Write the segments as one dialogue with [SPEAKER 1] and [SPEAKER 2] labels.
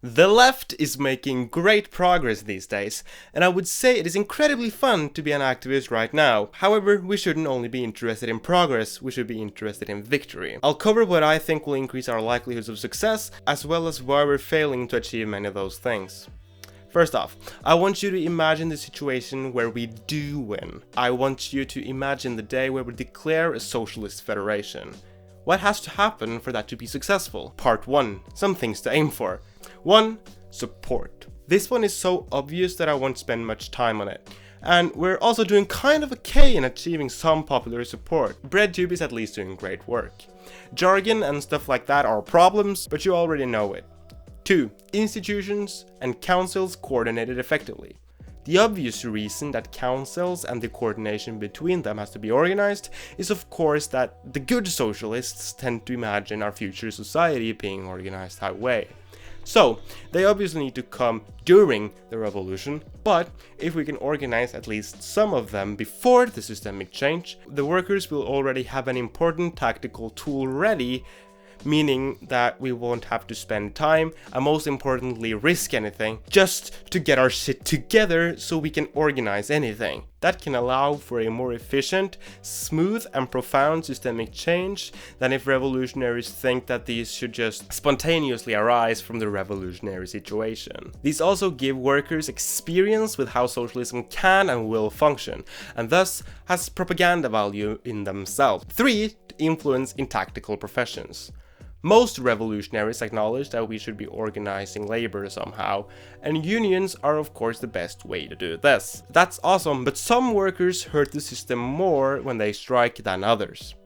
[SPEAKER 1] The left is making great progress these days, and I would say it is incredibly fun to be an activist right now. However, we shouldn't only be interested in progress, we should be interested in victory. I'll cover what I think will increase our likelihoods of success, as well as why we're failing to achieve many of those things. First off, I want you to imagine the situation where we do win. I want you to imagine the day where we declare a socialist federation. What has to happen for that to be successful? Part 1. Some things to aim for. 1. Support. This one is so obvious that I won't spend much time on it. And we're also doing kind of okay in achieving some popular support. BreadTube is at least doing great work. Jargon and stuff like that are problems, but you already know it. 2. Institutions and councils coordinated effectively. The obvious reason that councils and the coordination between them has to be organized is of course that the good socialists tend to imagine our future society being organized that way. So, they obviously need to come during the revolution, but if we can organize at least some of them before the systemic change, the workers will already have an important tactical tool ready, meaning that we won't have to spend time and most importantly risk anything just to get our shit together so we can organize anything. That can allow for a more efficient, smooth and profound systemic change than if revolutionaries think that these should just spontaneously arise from the revolutionary situation. These also give workers experience with how socialism can and will function, and thus has propaganda value in themselves. 3. Influence in tactical professions. Most revolutionaries acknowledge that we should be organizing labor somehow, and unions are of course the best way to do this. That's awesome, but some workers hurt the system more when they strike than others.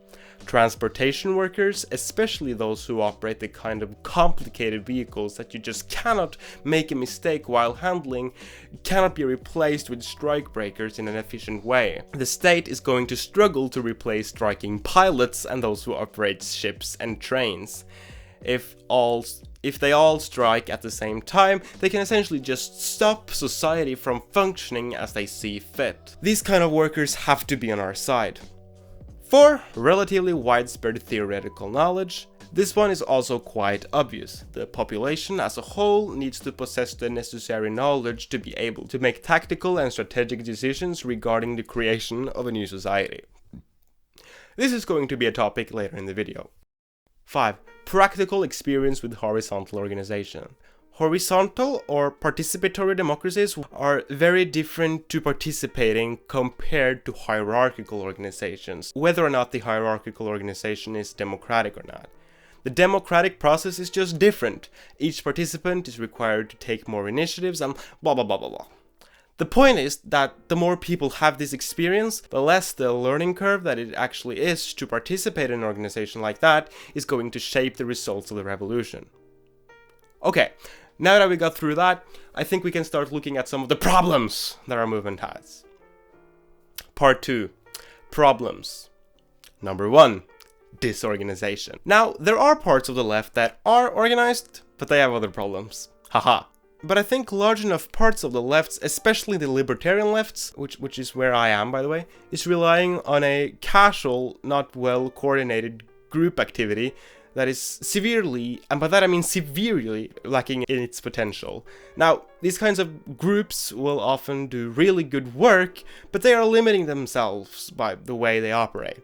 [SPEAKER 1] Transportation workers, especially those who operate the kind of complicated vehicles that you just cannot make a mistake while handling, cannot be replaced with strike breakers in an efficient way. The state is going to struggle to replace striking pilots and those who operate ships and trains. If they all strike at the same time, they can essentially just stop society from functioning as they see fit. These kind of workers have to be on our side. 4. Relatively widespread theoretical knowledge. This one is also quite obvious. The population as a whole needs to possess the necessary knowledge to be able to make tactical and strategic decisions regarding the creation of a new society. This is going to be a topic later in the video. 5. Practical experience with horizontal organization. Horizontal or participatory democracies are very different to participating compared to hierarchical organizations, whether or not the hierarchical organization is democratic or not. The democratic process is just different. Each participant is required to take more initiatives and blah blah blah blah blah. The point is that the more people have this experience, the less the learning curve that it actually is to participate in an organization like that is going to shape the results of the revolution. Okay. Now that we got through that, I think we can start looking at some of the problems that our movement has. Part 2. Problems. Number 1. Disorganization. Now, there are parts of the left that are organized, but they have other problems. Haha. But I think large enough parts of the lefts, especially the libertarian lefts, which is where I am by the way, is relying on a casual, not well coordinated group activity that is severely, and by that I mean severely, lacking in its potential. Now, these kinds of groups will often do really good work, but they are limiting themselves by the way they operate.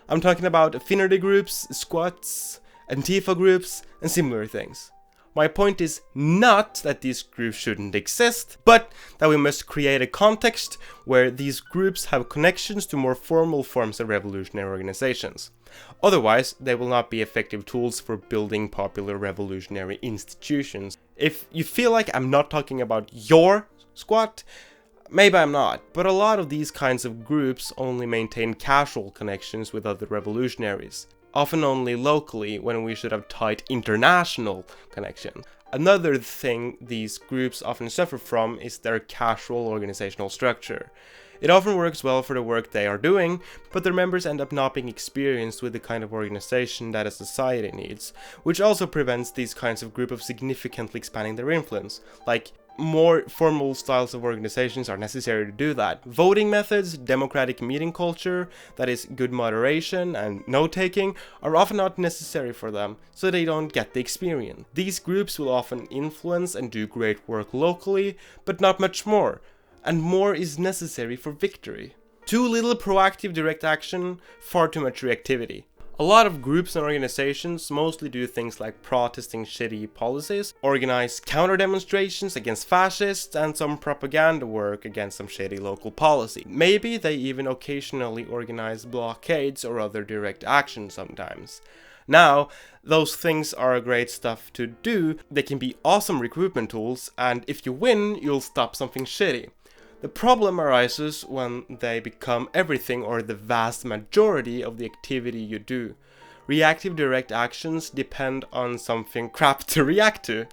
[SPEAKER 1] I'm talking about affinity groups, squats, Antifa groups, and similar things. My point is not that these groups shouldn't exist, but that we must create a context where these groups have connections to more formal forms of revolutionary organizations. Otherwise, they will not be effective tools for building popular revolutionary institutions. If you feel like I'm not talking about your squat, maybe I'm not, but a lot of these kinds of groups only maintain casual connections with other revolutionaries, often only locally when we should have tight international connections. Another thing these groups often suffer from is their casual organizational structure. It often works well for the work they are doing, but their members end up not being experienced with the kind of organization that a society needs, which also prevents these kinds of groups of significantly expanding their influence. Like, more formal styles of organizations are necessary to do that. Voting methods, democratic meeting culture, that is good moderation and note-taking, are often not necessary for them, so they don't get the experience. These groups will often influence and do great work locally, but not much more, and more is necessary for victory. Too little proactive direct action, far too much reactivity. A lot of groups and organizations mostly do things like protesting shitty policies, organize counter demonstrations against fascists, and some propaganda work against some shitty local policy. Maybe they even occasionally organize blockades or other direct action sometimes. Now, those things are great stuff to do, they can be awesome recruitment tools, and if you win, you'll stop something shitty. The problem arises when they become everything or the vast majority of the activity you do. Reactive direct actions depend on something crap to react to.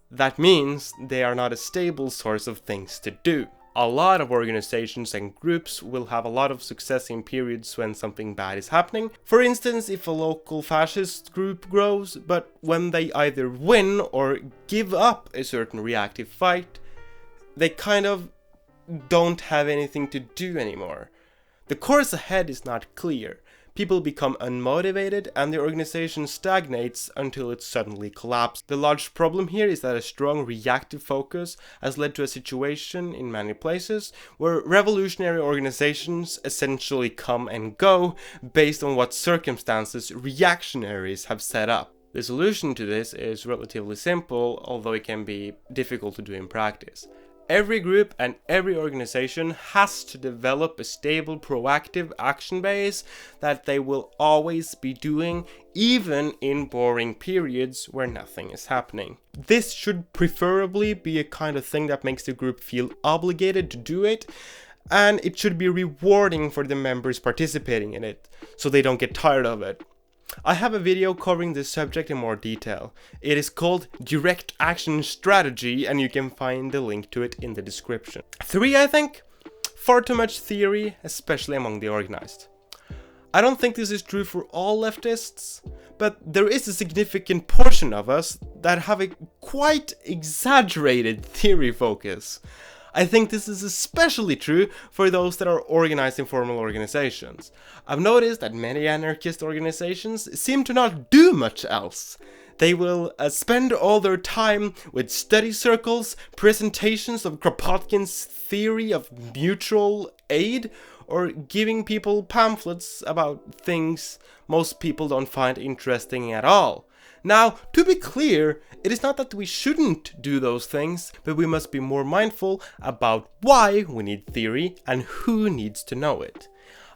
[SPEAKER 1] That means they are not a stable source of things to do. A lot of organizations and groups will have a lot of success in periods when something bad is happening. For instance, if a local fascist group grows, but when they either win or give up a certain reactive fight, they kind of don't have anything to do anymore. The course ahead is not clear. People become unmotivated and the organization stagnates until it suddenly collapses. The large problem here is that a strong reactive focus has led to a situation in many places where revolutionary organizations essentially come and go based on what circumstances reactionaries have set up. The solution to this is relatively simple, although it can be difficult to do in practice. Every group and every organization has to develop a stable, proactive action base that they will always be doing, even in boring periods where nothing is happening. This should preferably be a kind of thing that makes the group feel obligated to do it, and it should be rewarding for the members participating in it, so they don't get tired of it. I have a video covering this subject in more detail. It is called Direct Action Strategy, and you can find the link to it in the description. 3, I think? Far too much theory, especially among the organized. I don't think this is true for all leftists, but there is a significant portion of us that have a quite exaggerated theory focus. I think this is especially true for those that are organized in formal organizations. I've noticed that many anarchist organizations seem to not do much else. They will spend all their time with study circles, presentations of Kropotkin's theory of mutual aid, or giving people pamphlets about things most people don't find interesting at all. Now, to be clear, it is not that we shouldn't do those things, but we must be more mindful about why we need theory and who needs to know it.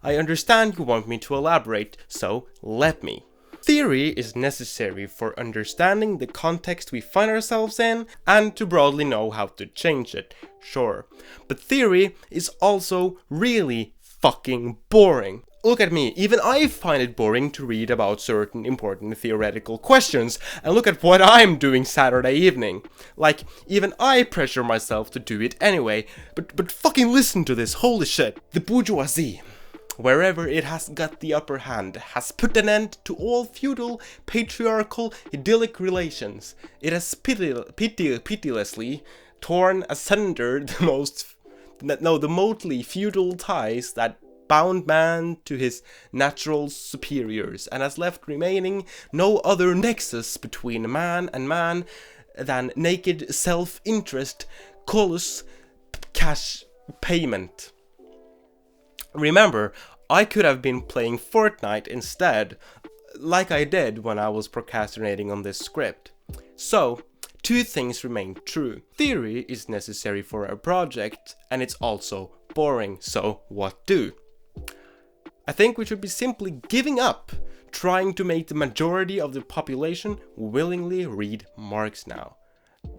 [SPEAKER 1] I understand you want me to elaborate, so let me. Theory is necessary for understanding the context we find ourselves in and to broadly know how to change it, sure. But theory is also really fucking boring. Look at me, even I find it boring to read about certain important theoretical questions, and look at what I'm doing Saturday evening. Like, even I pressure myself to do it anyway, but fucking listen to this, holy shit. The bourgeoisie, wherever it has got the upper hand, has put an end to all feudal, patriarchal, idyllic relations. It has pitilessly torn asunder the mostly feudal ties that bound man to his natural superiors, and has left remaining no other nexus between man and man than naked self-interest, callous cash payment. Remember, I could have been playing Fortnite instead, like I did when I was procrastinating on this script. So, 2 things remain true. Theory is necessary for a project, and it's also boring, so what do? I think we should be simply giving up trying to make the majority of the population willingly read Marx now.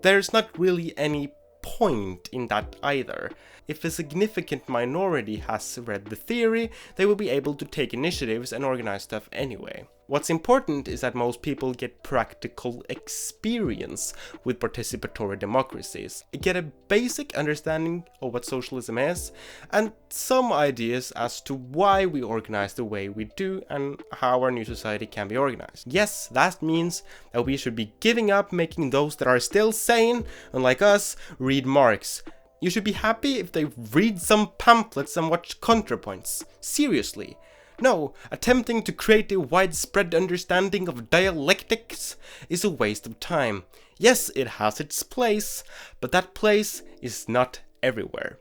[SPEAKER 1] There's not really any point in that either. If a significant minority has read the theory, they will be able to take initiatives and organize stuff anyway. What's important is that most people get practical experience with participatory democracies, get a basic understanding of what socialism is, and some ideas as to why we organize the way we do and how our new society can be organized. Yes, that means that we should be giving up making those that are still sane, unlike us, read Marx. You should be happy if they read some pamphlets and watch ContraPoints. Seriously. No, attempting to create a widespread understanding of dialectics is a waste of time. Yes, it has its place, but that place is not everywhere.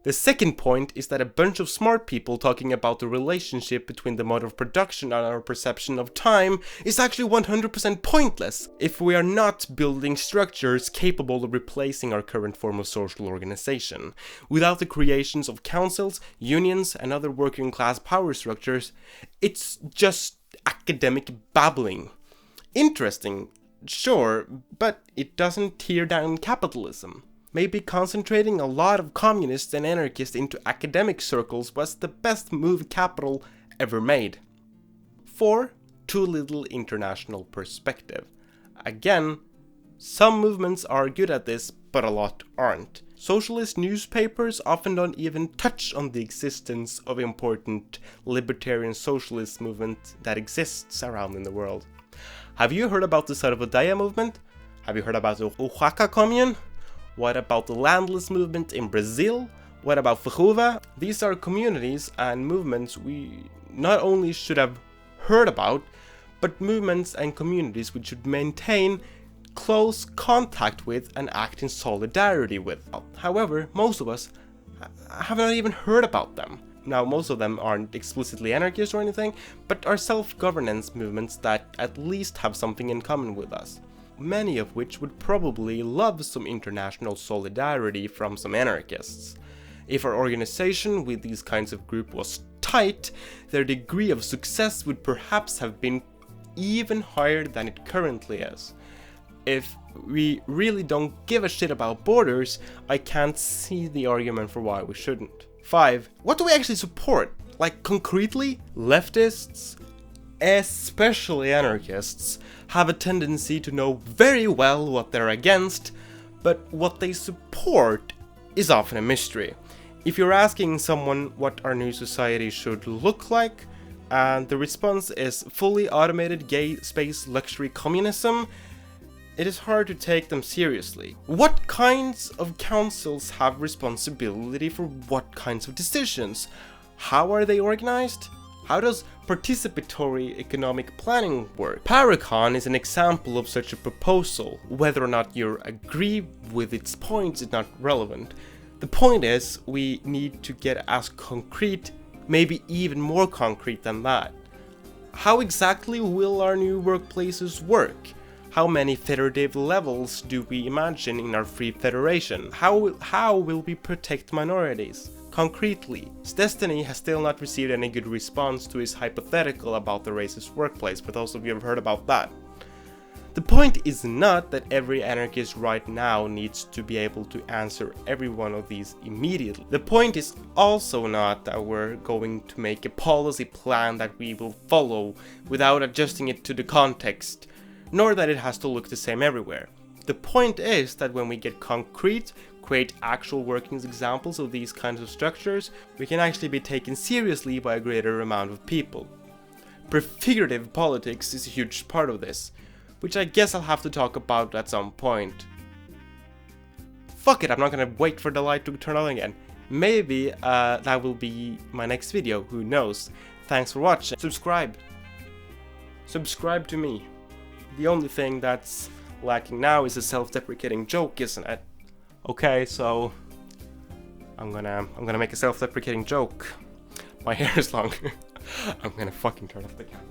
[SPEAKER 1] The second point is that a bunch of smart people talking about the relationship between the mode of production and our perception of time is actually 100% pointless if we are not building structures capable of replacing our current form of social organization. Without the creations of councils, unions, and other working class power structures, it's just academic babbling. Interesting, sure, but it doesn't tear down capitalism. Maybe concentrating a lot of communists and anarchists into academic circles was the best move capital ever made. 4. Too little international perspective. Again, some movements are good at this, but a lot aren't. Socialist newspapers often don't even touch on the existence of important libertarian socialist movement that exists around in the world. Have you heard about the Salvadaya movement? Have you heard about the Oaxaca commune? What about the landless movement in Brazil? What about Fajuva? These are communities and movements we not only should have heard about, but movements and communities we should maintain close contact with and act in solidarity with. However, most of us have not even heard about them. Now, most of them aren't explicitly anarchist or anything, but are self-governance movements that at least have something in common with us. Many of which would probably love some international solidarity from some anarchists. If our organization with these kinds of groups was tight, their degree of success would perhaps have been even higher than it currently is. If we really don't give a shit about borders, I can't see the argument for why we shouldn't. 5. What do we actually support? Like concretely? Leftists, especially anarchists, have a tendency to know very well what they're against, but what they support is often a mystery. If you're asking someone what our new society should look like, and the response is fully automated gay space luxury communism, it is hard to take them seriously. What kinds of councils have responsibility for what kinds of decisions? How are they organized? How does participatory economic planning work? Paracon is an example of such a proposal. Whether or not you agree with its points is not relevant. The point is, we need to get as concrete, maybe even more concrete than that. How exactly will our new workplaces work? How many federative levels do we imagine in our free federation? How will we protect minorities? Concretely, Destiny has still not received any good response to his hypothetical about the racist workplace, for those of you who have heard about that. The point is not that every anarchist right now needs to be able to answer every one of these immediately. The point is also not that we're going to make a policy plan that we will follow without adjusting it to the context, nor that it has to look the same everywhere. The point is that when we get concrete, create actual working examples of these kinds of structures, we can actually be taken seriously by a greater amount of people. Prefigurative politics is a huge part of this, which I guess I'll have to talk about at some point. Fuck it, I'm not gonna wait for the light to turn on again. Maybe that will be my next video, who knows. Thanks for watching. Subscribe to me. The only thing that's lacking now is a self-deprecating joke, isn't it? Okay, so I'm gonna make a self-deprecating joke. My hair is long. I'm gonna fucking turn off the camera.